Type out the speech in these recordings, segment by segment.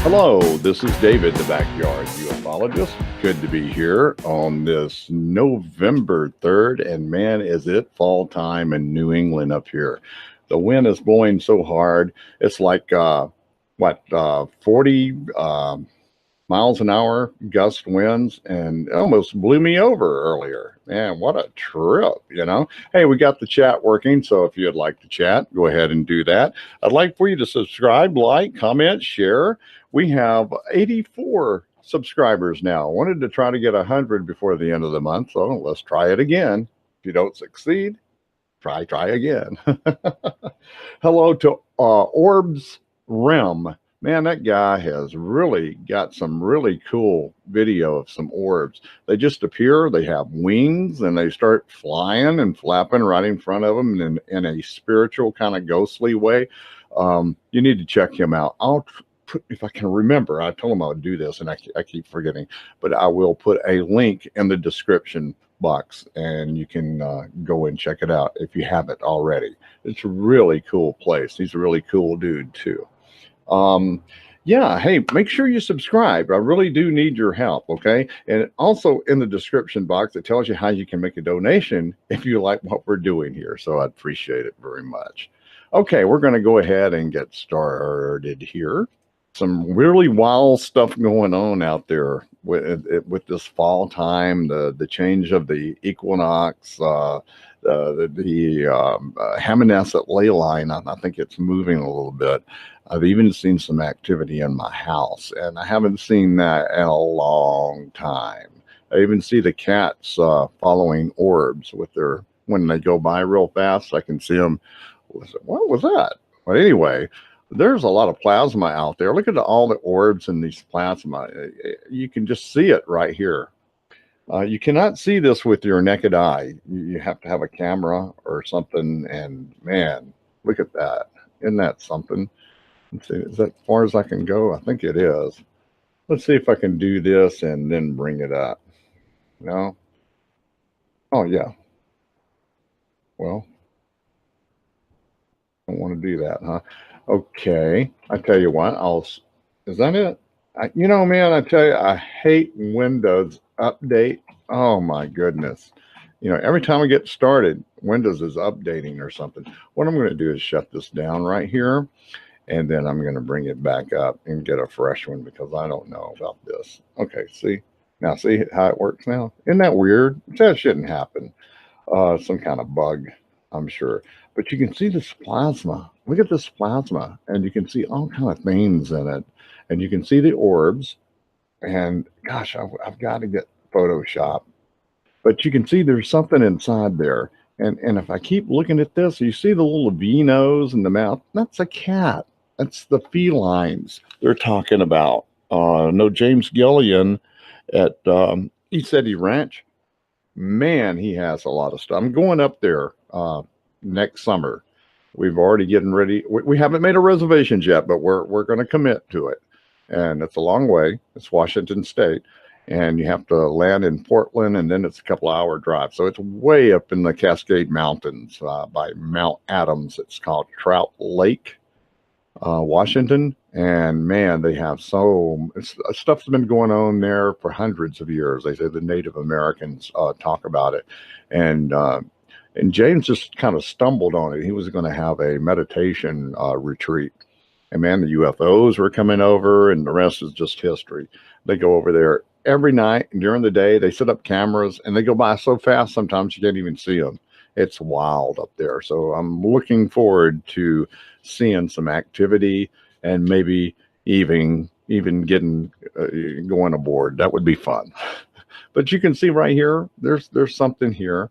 Hello, this is David, the Backyard Ufologist. Good to be here on this November 3rd, and man, is it fall time in New England up here. The wind is blowing so hard, it's like, 40 miles an hour gust winds, and it almost blew me over earlier. Man, what a trip. Hey, we got the chat working, so if you'd like to chat, go ahead and do that. I'd like for you to subscribe, like, comment, share. We have 84 subscribers now. I wanted to try to get 100 before the end of the month, so let's try it again. If you don't succeed, try again. Hello to Orbs Rim. Man, that guy has really got some really cool video of some orbs. They just appear, they have wings, and they start flying and flapping right in front of them in a spiritual kind of ghostly way. You need to check him out. If I can remember, I told him I would do this, and I keep forgetting, but I will put a link in the description box, and you can go and check it out if you haven't already. It's a really cool place. He's a really cool dude too. Yeah, hey, make sure you subscribe. I really do need your help, okay? And also in the description box, it tells you how you can make a donation if you like what we're doing here. So I'd appreciate it very much. Okay, we're going to go ahead and get started here. Some really wild stuff going on out there with this fall time, the change of the equinox, the Hammonasset ley line. I think it's moving a little bit. I've even seen some activity in my house, and I haven't seen that in a long time. I even see the cats following orbs when they go by real fast. I can see them. What was that? But anyway, there's a lot of plasma out there. Look at all the orbs in these plasma. You can just see it right here. You cannot see this with your naked eye. You have to have a camera or something. And man, look at that. Isn't that something? Let's see, is that as far as I can go? I think it is. Let's see if I can do this and then bring it up. No? Oh, yeah. Well, I don't want to do that, huh? Okay. I tell you what, is that it? Man, I tell you, I hate Windows Update. Oh, my goodness. Every time I get started, Windows is updating or something. What I'm going to do is shut this down right here. And then I'm going to bring it back up and get a fresh one because I don't know about this. Okay, see how it works now? Isn't that weird? That shouldn't happen. Some kind of bug, I'm sure. But you can see this plasma. Look at this plasma. And you can see all kind of things in it. And you can see the orbs. And gosh, I've got to get Photoshop. But you can see there's something inside there. And if I keep looking at this, you see the little V nose in the mouth. That's a cat. That's the felines they're talking about. No, James Gillian at East City Ranch. Man, he has a lot of stuff. I'm going up there next summer. We've already getting ready. We haven't made a reservations yet, but we're going to commit to it. And it's a long way. It's Washington State. And you have to land in Portland, and then it's a couple-hour drive. So it's way up in the Cascade Mountains by Mount Adams. It's called Trout Lake, Washington. And man, they have stuff's been going on there for hundreds of years. They say the Native Americans talk about it. And James just kind of stumbled on it. He was going to have a meditation retreat. And man, the UFOs were coming over, and the rest is just history. They go over there every night and during the day. They set up cameras, and they go by so fast sometimes you can't even see them. It's wild up there. So I'm looking forward to seeing some activity and maybe even getting going aboard. That would be fun. But you can see right here, there's something here.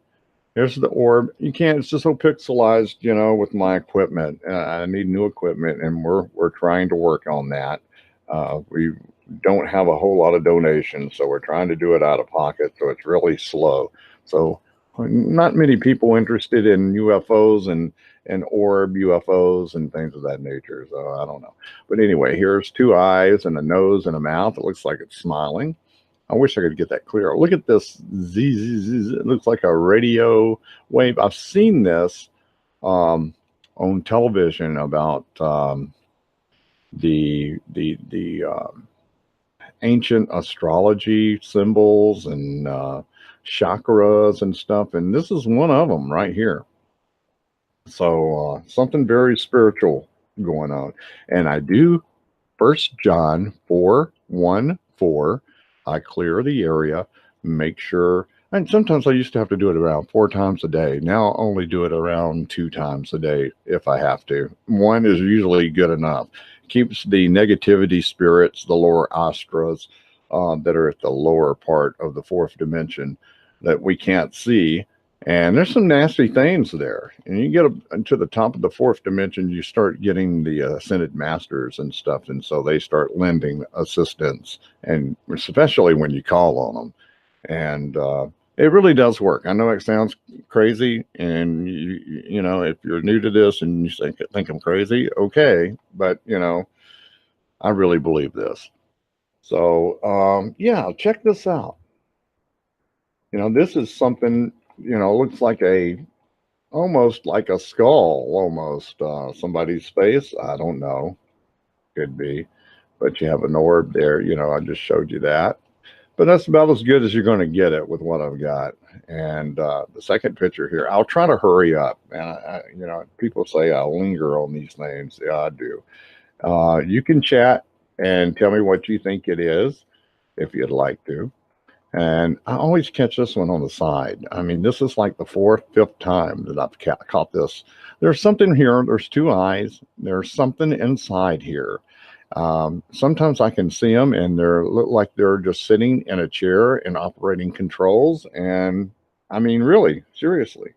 There's the orb. You can't, it's just so pixelized, with my equipment. I need new equipment, and we're trying to work on that. We don't have a whole lot of donations, so we're trying to do it out of pocket, so it's really slow. So not many people interested in UFOs and orb UFOs and things of that nature, so I don't know. But anyway, here's two eyes and a nose and a mouth. It looks like it's smiling. I wish I could get that clear. Look at this. It looks like a radio wave. I've seen this on television about the ancient astrology symbols and chakras and stuff, and this is one of them right here. So something very spiritual going on. And I do 1 John 4:1-4. I clear the area, make sure. And sometimes I used to have to do it around 4 times a day. Now I only do it around 2 times a day if I have to. One is usually good enough. Keeps the negativity spirits, the lower astras that are at the lower part of the fourth dimension that we can't see. And there's some nasty things there. And you get up to the top of the fourth dimension, you start getting the ascended masters and stuff. And so they start lending assistance, and especially when you call on them. And it really does work. I know it sounds crazy. And, you know, if you're new to this and you think I'm crazy, okay. But, you know, I really believe this. So, yeah, check this out. You know, this is something, you know, looks like almost like a skull, almost somebody's face. I don't know, could be, but you have an orb there. You know, I just showed you that, but that's about as good as you're going to get it with what I've got. And the second picture here, I'll try to hurry up. And you know, people say I linger on these things. Yeah, I do. You can chat and tell me what you think it is if you'd like to. And I always catch this one on the side. I mean, this is like the fourth, fifth time that I've caught this. There's something here. There's two eyes. There's something inside here. Sometimes I can see them, and they look like they're just sitting in a chair and operating controls. And I mean, really, seriously,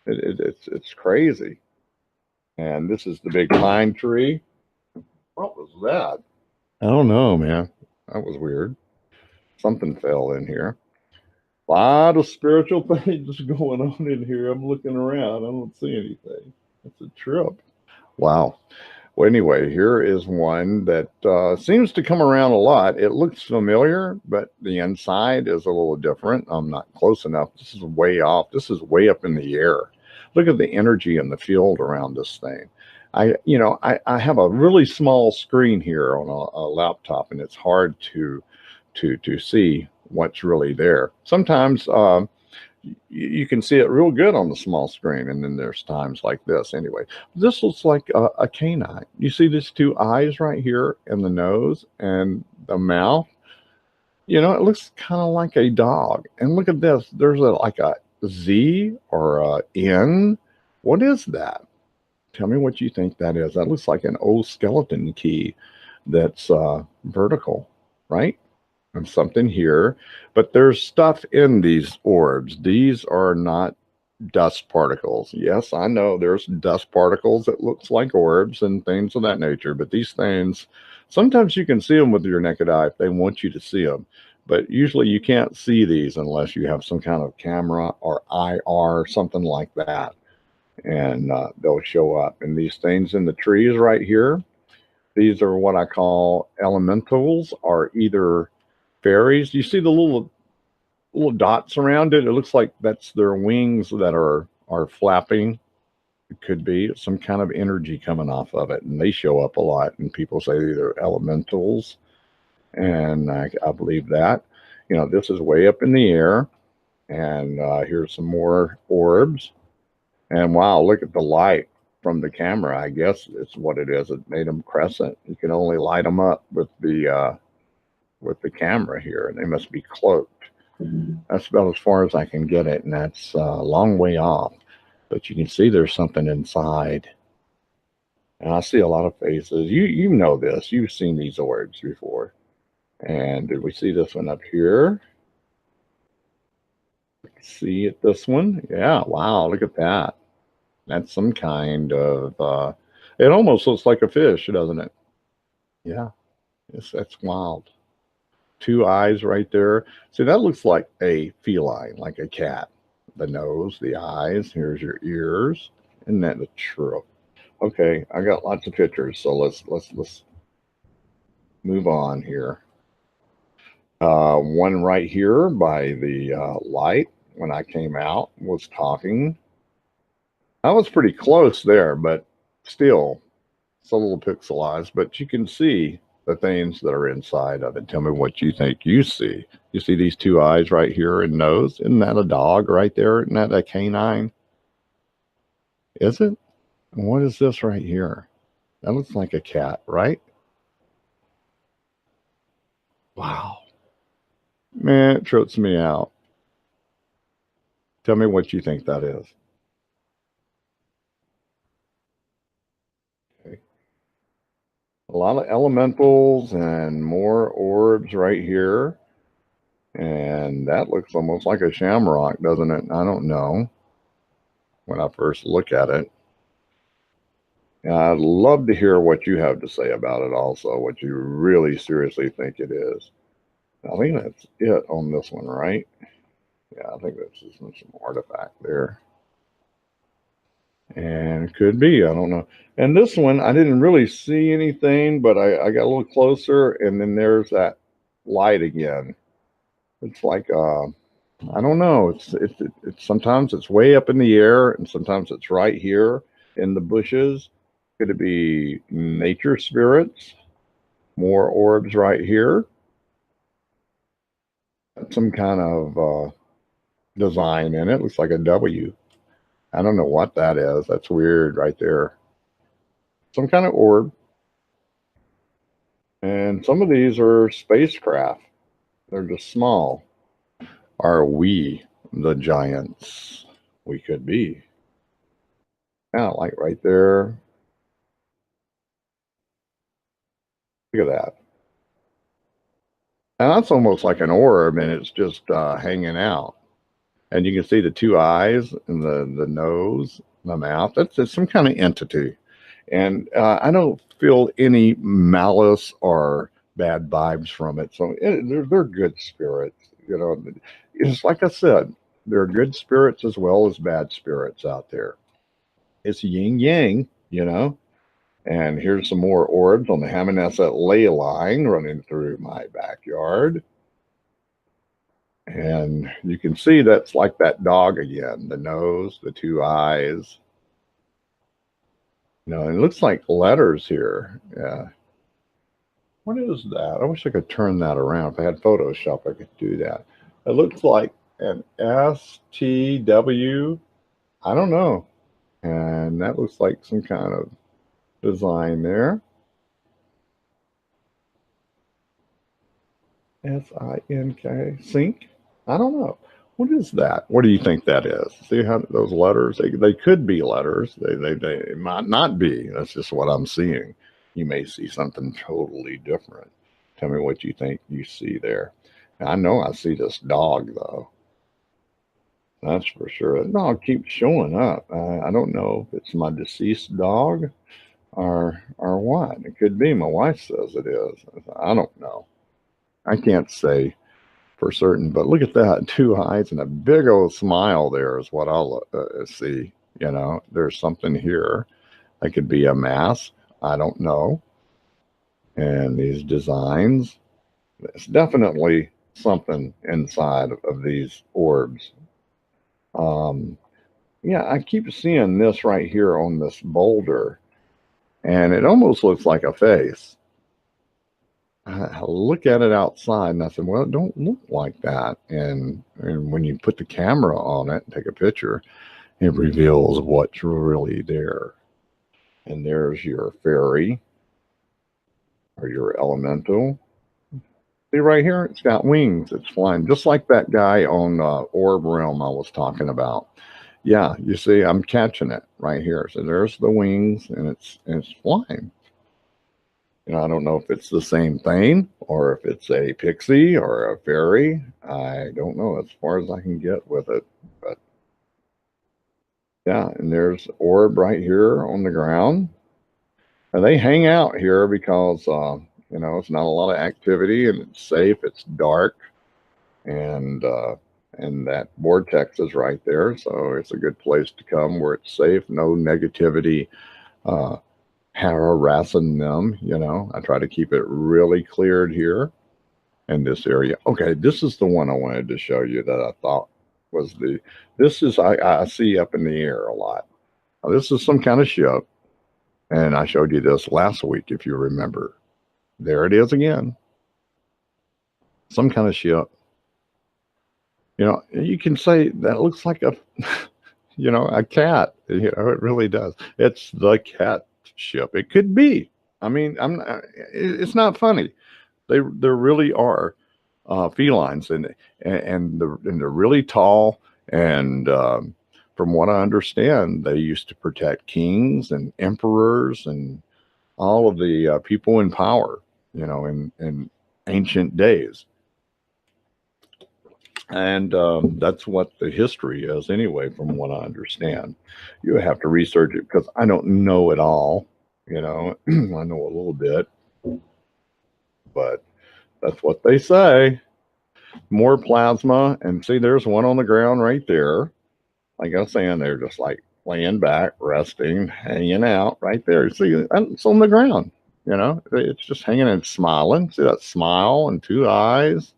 it's crazy. And this is the big pine tree. What was that? I don't know, man. That was weird. Something fell in here. A lot of spiritual things going on in here. I'm looking around. I don't see anything. It's a trip. Wow. Well, anyway, here is one that seems to come around a lot. It looks familiar, but the inside is a little different. I'm not close enough. This is way off. This is way up in the air. Look at the energy in the field around this thing. I have a really small screen here on a laptop, and it's hard to see what's really there. Sometimes you can see it real good on the small screen, and then there's times like this. Anyway, this looks like a canine. You see these two eyes right here, and the nose and the mouth. You know, it looks kind of like a dog. And look at this. There's like a Z or a N. What is that? Tell me what you think that is. That looks like an old skeleton key that's vertical, right? And something here, but there's stuff in these orbs. These are not dust particles. Yes, I know there's dust particles that looks like orbs and things of that nature, but these things, sometimes you can see them with your naked eye if they want you to see them, but usually you can't see these unless you have some kind of camera or IR, something like that, and they'll show up. And these things in the trees right here, these are what I call elementals, are either fairies. You see the little dots around it? It looks like that's their wings that are flapping. It could be some kind of energy coming off of it, and they show up a lot. And people say they're elementals, and I believe that. You know, this is way up in the air, and here's some more orbs. And wow, look at the light from the camera. I guess it's what it is. It made them crescent. You can only light them up with the camera here, and they must be cloaked. That's about as far as I can get it, and that's a long way off, but you can see there's something inside. And I see a lot of faces. You know this. You've seen these orbs before. And did we see this one up here? See it, this one? Yeah, wow, look at that. That's some kind of it almost looks like a fish, doesn't it? Yeah, that's wild. Two eyes right there. See, that looks like a feline, like a cat. The nose, the eyes, here's your ears. Isn't that a trip? Okay, I got lots of pictures, so let's move on here. One right here by the light when I came out was talking. I was pretty close there, but still, It's a little pixelized, but you can see the things that are inside of it. Tell me what you think you see. You see these two eyes right here and nose? Isn't that a dog right there? Isn't that a canine? Is it? And what is this right here? That looks like a cat, right? Wow. Man, it trips me out. Tell me what you think that is. Okay. A lot of elementals and more orbs right here. And that looks almost like a shamrock, doesn't it? I don't know when I first look at it. And I'd love to hear what you have to say about it also, what you really seriously think it is. I think that's it on this one, right? Yeah, I think that's just some artifact there. And it could be, I don't know. And this one, I didn't really see anything, but I got a little closer, and then there's that light again. It's like, I don't know. It's sometimes it's way up in the air, and sometimes it's right here in the bushes. Could it be nature spirits? More orbs right here. Some kind of design in it. Looks like a W. I don't know what that is. That's weird right there. Some kind of orb. And some of these are spacecraft. They're just small. Are we the giants? We could be. Yeah, like right there. Look at that. And that's almost like an orb, and it's just hanging out. And you can see the two eyes and the nose, the mouth. That's some kind of entity. And I don't feel any malice or bad vibes from it. So they're good spirits. You know, it's like I said, there are good spirits as well as bad spirits out there. It's yin yang, you know. And here's some more orbs on the Hammonasset ley line running through my backyard. And you can see that's like that dog again, the nose, the two eyes. You know, it looks like letters here. Yeah. What is that? I wish I could turn that around. If I had Photoshop, I could do that. It looks like an STW. I don't know. And that looks like some kind of design there. SINK, sink. I don't know. What is that? What do you think that is? See how those letters, they could be letters. They might not be. That's just what I'm seeing. You may see something totally different. Tell me what you think you see there. I know I see this dog, though. That's for sure. The dog keeps showing up. I don't know if it's my deceased dog or what. It could be. My wife says it is. I don't know. I can't say for certain, but look at that. Two eyes and a big old smile there is what I'll see. You know, there's something here. That could be a mask. I don't know. And these designs, it's definitely something inside of these orbs. Yeah, I keep seeing this right here on this boulder, and it almost looks like a face. I look at it outside and I said, well, it don't look like that. And when you put the camera on it and take a picture, it reveals what's really there. And there's your fairy or your elemental. See right here, it's got wings. It's flying just like that guy on Orb Realm I was talking about. Yeah, you see, I'm catching it right here. So there's the wings, and it's flying. You know, I don't know if it's the same thing or if it's a pixie or a fairy. I don't know as far as I can get with it. But yeah, and there's orb right here on the ground. And they hang out here because, you know, it's not a lot of activity and it's safe. It's dark. And that vortex is right there. So it's a good place to come where it's safe, no negativity. Harassing them, you know. I try to keep it really cleared here in this area. Okay, this is the one I wanted to show you that I thought was this is I see up in the air a lot. Now, this is some kind of ship, And I showed you this last week, if you remember. There it is again. Some kind of ship. You know, you can say that looks like a, a cat. You know, it really does. It's the cat ship. It could be. I mean, it's not funny. There really are felines, and they're really tall. And from what I understand, they used to protect kings and emperors and all of the people in power. In ancient days. And that's what the history is, anyway, from what I understand. You have to research it because I don't know it all. I know a little bit, but that's what they say. More plasma, and see, there's one on the ground right there. Like I was saying, they're just like laying back, resting, hanging out right there. See, it's on the ground. It's just hanging and smiling. See that smile and two eyes?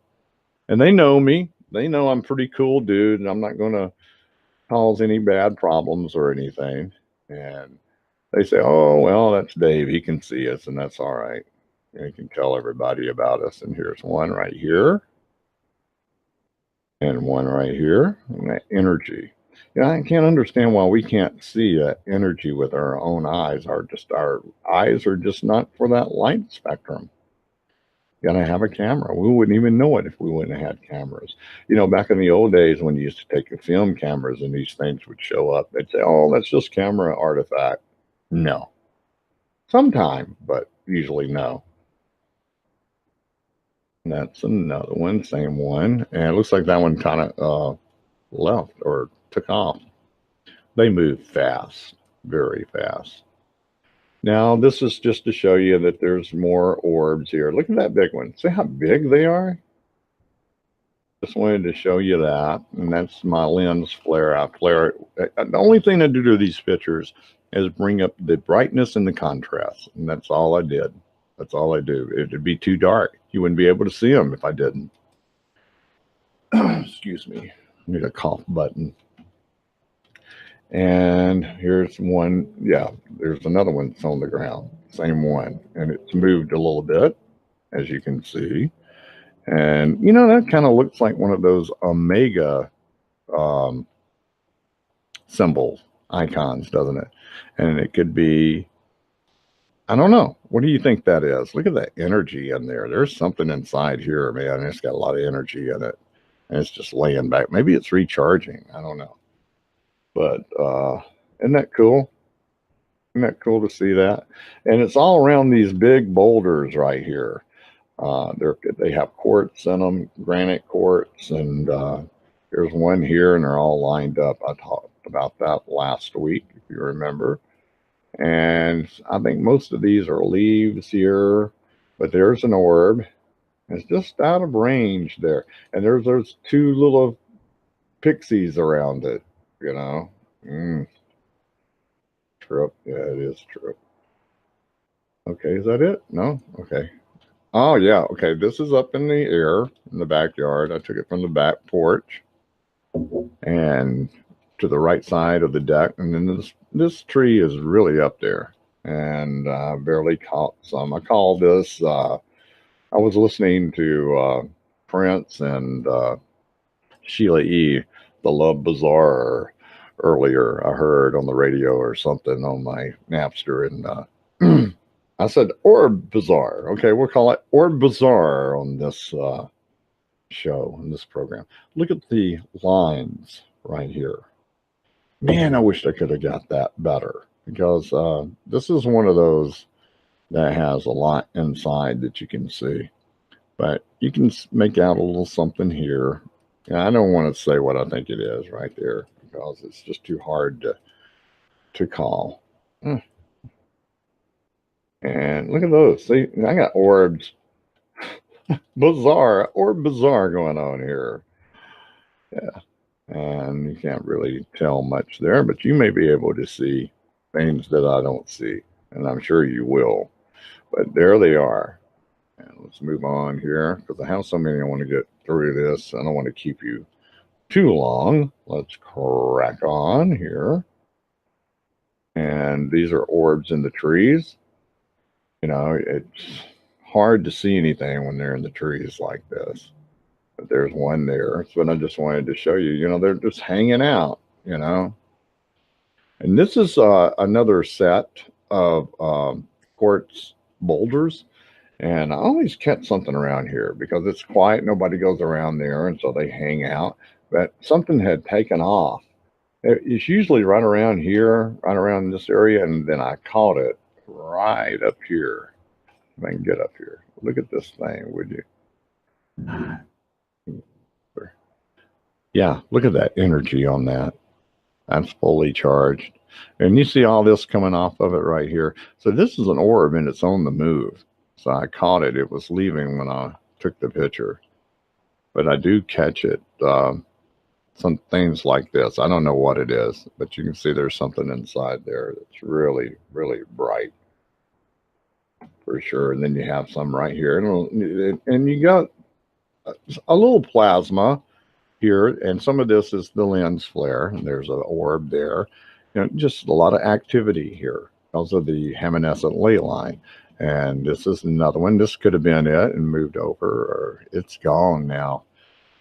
And they know me. They know I'm a pretty cool dude, and I'm not going to cause any bad problems or anything. And they say, "Oh, well, that's Dave. He can see us, and that's all right. He can tell everybody about us." And here's one right here, and one right here. And that energy. Yeah, I can't understand why we can't see that energy with our own eyes. Our eyes are just not for that light spectrum. Gotta have a camera. We wouldn't even know it if we wouldn't have had cameras. Back in the old days when you used to take the film cameras and these things would show up, they'd say, "Oh, that's just camera artifact." No. Sometime, but usually no. And that's another one, same one. And it looks like that one kind of left or took off. They move fast, very fast. Now, this is just to show you that there's more orbs here. Look at that big one. See how big they are? Just wanted to show you that, and that's my lens flare. I flare it. The only thing I do to these pictures is bring up the brightness and the contrast, and that's all I did. That's all I do. It'd be too dark. You wouldn't be able to see them if I didn't. Excuse me. I need a cough button. And here's one. Yeah, there's another one that's on the ground. Same one, and it's moved a little bit, as you can see. And that kind of looks like one of those omega symbols, icons, doesn't it? And it could be, I don't know. What do you think that is? Look at that energy in there. There's something inside here, man. It's got a lot of energy in it. And it's just laying back. Maybe it's recharging. I don't know. But isn't that cool? Isn't that cool to see that? And it's all around these big boulders right here. They have quartz in them, granite quartz, and there's one here, and they're all lined up. I talked about that last week, if you remember. And I think most of these are leaves here, but there's an orb. It's just out of range there. And there's those two little pixies around it, Trip. Yeah, it is trip. Okay, is that it? No? Okay. Oh, yeah. Okay, this is up in the air in the backyard. I took it from the back porch and to the right side of the deck. And then this tree is really up there, and I barely caught some. I call this, I was listening to Prince and Sheila E., the Love Bizarre earlier. I heard on the radio or something on my Napster, and I said, Orb Bizarre. Okay, we'll call it Orb Bizarre on this show, in this program. Look at the lines right here. Man, I wish I could have got that better, because this is one of those that has a lot inside that you can see. But you can make out a little something here. And I don't want to say what I think it is right there, because it's just too hard to call. And look at those. See, I got orbs. Orb Bizarre going on here. Yeah. And you can't really tell much there, but you may be able to see things that I don't see. And I'm sure you will. But there they are. And let's move on here, because I have so many I want to get through this. I don't want to keep you too long. Let's crack on here. And these are orbs in the trees. You know, it's hard to see anything when they're in the trees like this. But there's one there. So I just wanted to show you, you know, they're just hanging out, you know. And this is another set of quartz boulders. And I always catch something around here because it's quiet. Nobody goes around there. And so they hang out. But something had taken off. It's usually right around here, right around this area. And then I caught it right up here. If I can get up here. Look at this thing, would you? Yeah, look at that energy on that. That's fully charged. And you see all this coming off of it right here. So this is an orb and it's on the move. So I caught it. It was leaving when I took the picture. But I do catch it. Some things like this. I don't know what it is, but you can see there's something inside there that's really, really bright. For sure. And then you have some right here. And you got a little plasma here, and some of this is the lens flare, and there's an orb there. You know, just a lot of activity here because of the heminescent ley line. And this is another one. This could have been it and moved over, or it's gone now.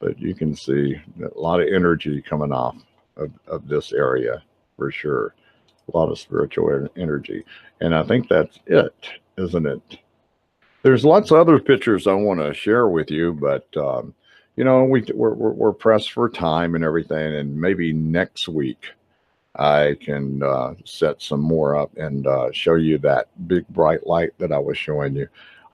But you can see a lot of energy coming off of this area for sure. A lot of spiritual energy. And I think that's it, isn't it? There's lots of other pictures I want to share with you, but you know, we're pressed for time and everything, and maybe next week I can set some more up and show you that big bright light that I was showing you.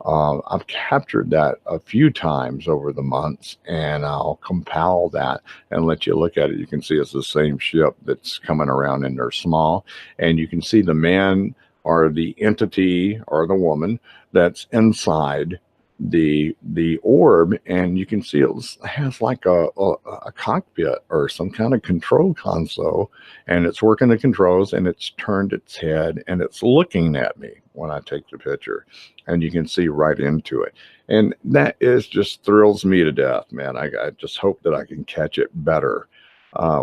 I've captured that a few times over the months, and I'll compile that and let you look at it. You can see it's the same ship that's coming around, and they're small, and you can see the man or the entity or the woman that's inside the orb, and you can see it has like a cockpit or some kind of control console, and it's working the controls, and it's turned its head and it's looking at me when I take the picture, and you can see right into it. And that is just thrills me to death, man. I just hope that I can catch it better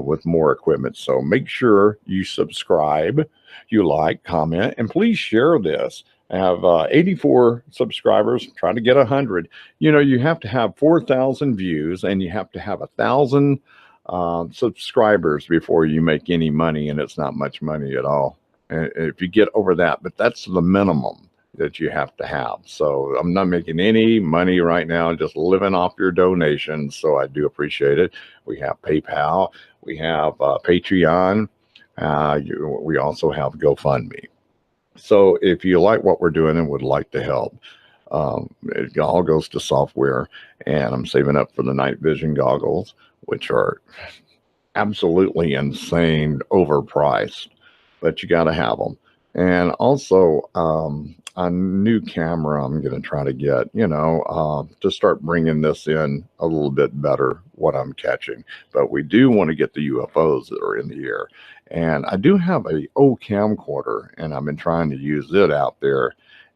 with more equipment. So make sure you subscribe, you like, comment, and please share this. I have 84 subscribers, trying to get 100. You know, you have to have 4,000 views and you have to have 1,000 subscribers before you make any money, and it's not much money at all. And if you get over that, but that's the minimum that you have to have. So I'm not making any money right now, just living off your donations. So I do appreciate it. We have PayPal, we have Patreon, we also have GoFundMe. So if you like what we're doing and would like to help, it all goes to software, and I'm saving up for the night vision goggles, which are absolutely insane, overpriced, but you got to have them. And also a new camera I'm going to try to get, you know, to start bringing this in a little bit better, what I'm catching. But we do want to get the UFOs that are in the air. And I do have a old camcorder, and I've been trying to use it out there.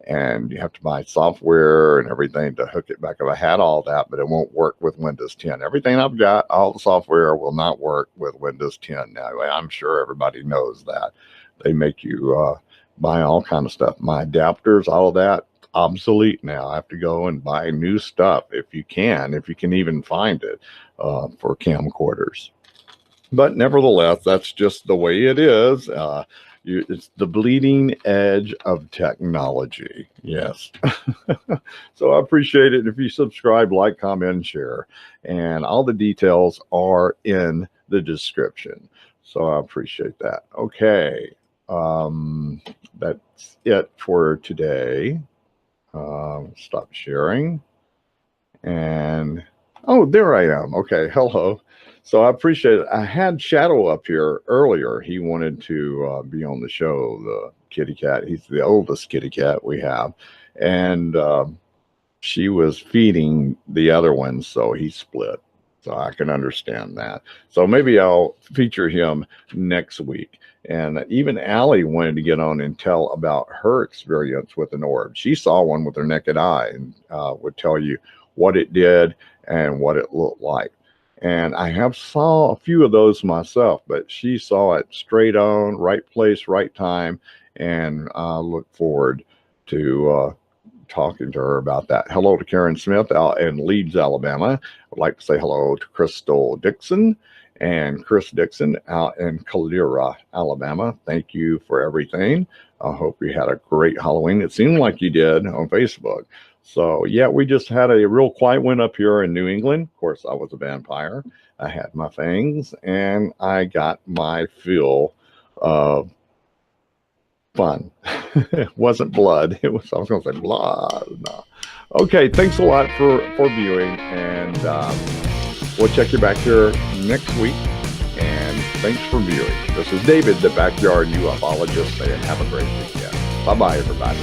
And you have to buy software and everything to hook it back up. I had all that, but it won't work with Windows 10. Everything I've got, all the software will not work with Windows 10 now. I'm sure everybody knows that. They make you buy all kind of stuff. My adapters, all of that, obsolete now. I have to go and buy new stuff if you can even find it for camcorders. But nevertheless, that's just the way it is. It's the bleeding edge of technology. Yes. So I appreciate it if you subscribe, like, comment, and share. And all the details are in the description. So I appreciate that. Okay. That's it for today. Stop sharing. And, oh, there I am. Okay. Hello. So I appreciate it. I had Shadow up here earlier. He wanted to be on the show, the kitty cat. He's the oldest kitty cat we have. And she was feeding the other one, so he split. So I can understand that. So maybe I'll feature him next week. And even Allie wanted to get on and tell about her experience with an orb. She saw one with her naked eye and would tell you what it did and what it looked like. And I have saw a few of those myself, but she saw it straight on, right place, right time, and I look forward to talking to her about that. Hello to Karen Smith out in Leeds, Alabama. I'd like to say hello to Crystal Dixon and Chris Dixon out in Calera, Alabama. Thank you for everything. I hope you had a great Halloween. It seemed like you did on Facebook. So, yeah, we just had a real quiet one up here in New England. Of course, I was a vampire. I had my fangs, and I got my fill of fun. It wasn't blood. It was, I was going to say blood. No. Okay, thanks a lot for viewing, and we'll check you back here next week. And thanks for viewing. This is David, the Backyard UFOlogist, saying have a great weekend. Bye-bye, everybody.